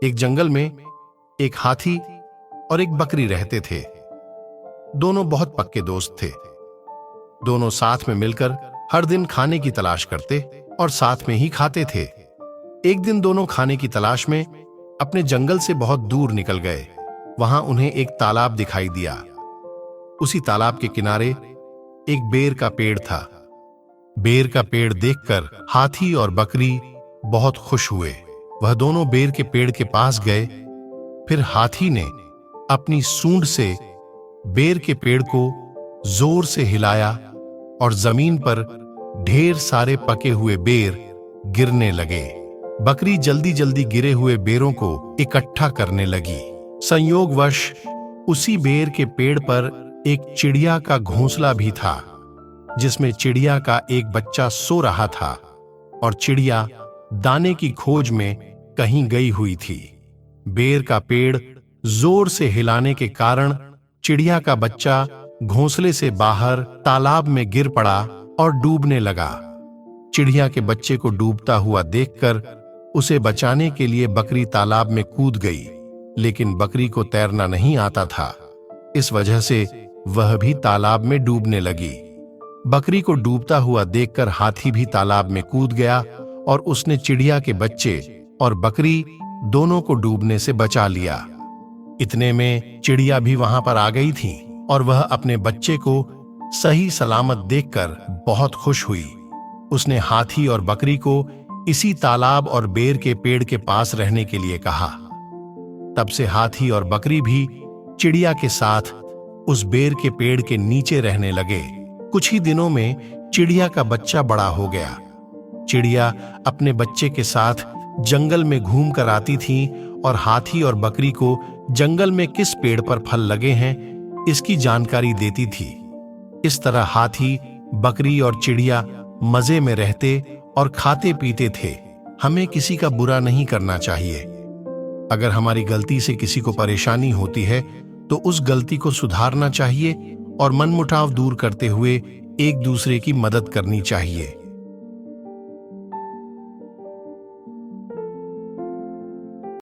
एक जंगल में एक हाथी और एक बकरी रहते थे। दोनों बहुत पक्के दोस्त थे। दोनों साथ में मिलकर हर दिन खाने की तलाश करते और साथ में ही खाते थे। एक दिन दोनों खाने की तलाश में अपने जंगल से बहुत दूर निकल गए। वहां उन्हें एक तालाब दिखाई दिया। उसी तालाब के किनारे एक बेर का पेड़ था। बेर का पेड़ देखकर हाथी और बकरी बहुत खुश हुए। वह दोनों बेर के पेड़ के पास गए। फिर हाथी ने अपनी सूंड से बेर के पेड़ को जोर से हिलाया और जमीन पर ढेर सारे पके हुए बेर गिरने लगे। बकरी जल्दी जल्दी गिरे हुए बेरों को इकट्ठा करने लगी। संयोगवश उसी बेर के पेड़ पर एक चिड़िया का घोंसला भी था, जिसमें चिड़िया का एक बच्चा सो रहा था और चिड़िया दाने की खोज में कहीं गई हुई थी। बेर का पेड़ जोर से हिलाने के कारण चिड़िया का बच्चा घोंसले से बाहर तालाब में गिर पड़ा और डूबने लगा। चिड़िया के बच्चे को डूबता हुआ देखकर उसे बचाने के लिए बकरी तालाब में कूद गई, लेकिन बकरी को तैरना नहीं आता था। इस वजह से वह भी तालाब में डूबने लगी। बकरी को डूबता हुआ देखकर हाथी भी तालाब में कूद गया और उसने चिड़िया के बच्चे और बकरी दोनों को डूबने से बचा लिया। इतने में चिड़िया भी वहां पर आ गई थी और वह अपने बच्चे को सही सलामत देखकर बहुत खुश हुई। उसने हाथी और बकरी को इसी तालाब और बेर के पेड़ के पास रहने के लिए कहा। तब से हाथी और बकरी भी चिड़िया के साथ उस बेर के पेड़ के नीचे रहने लगे। कुछ ही दिनों में चिड़िया का बच्चा बड़ा हो गया। चिड़िया अपने बच्चे के साथ जंगल में घूम कर आती थी और हाथी और बकरी को जंगल में किस पेड़ पर फल लगे हैं इसकी जानकारी देती थी। इस तरह हाथी, बकरी और चिड़िया मजे में रहते और खाते पीते थे। हमें किसी का बुरा नहीं करना चाहिए। अगर हमारी गलती से किसी को परेशानी होती है तो उस गलती को सुधारना चाहिए और मनमुटाव दूर करते हुए एक दूसरे की मदद करनी चाहिए।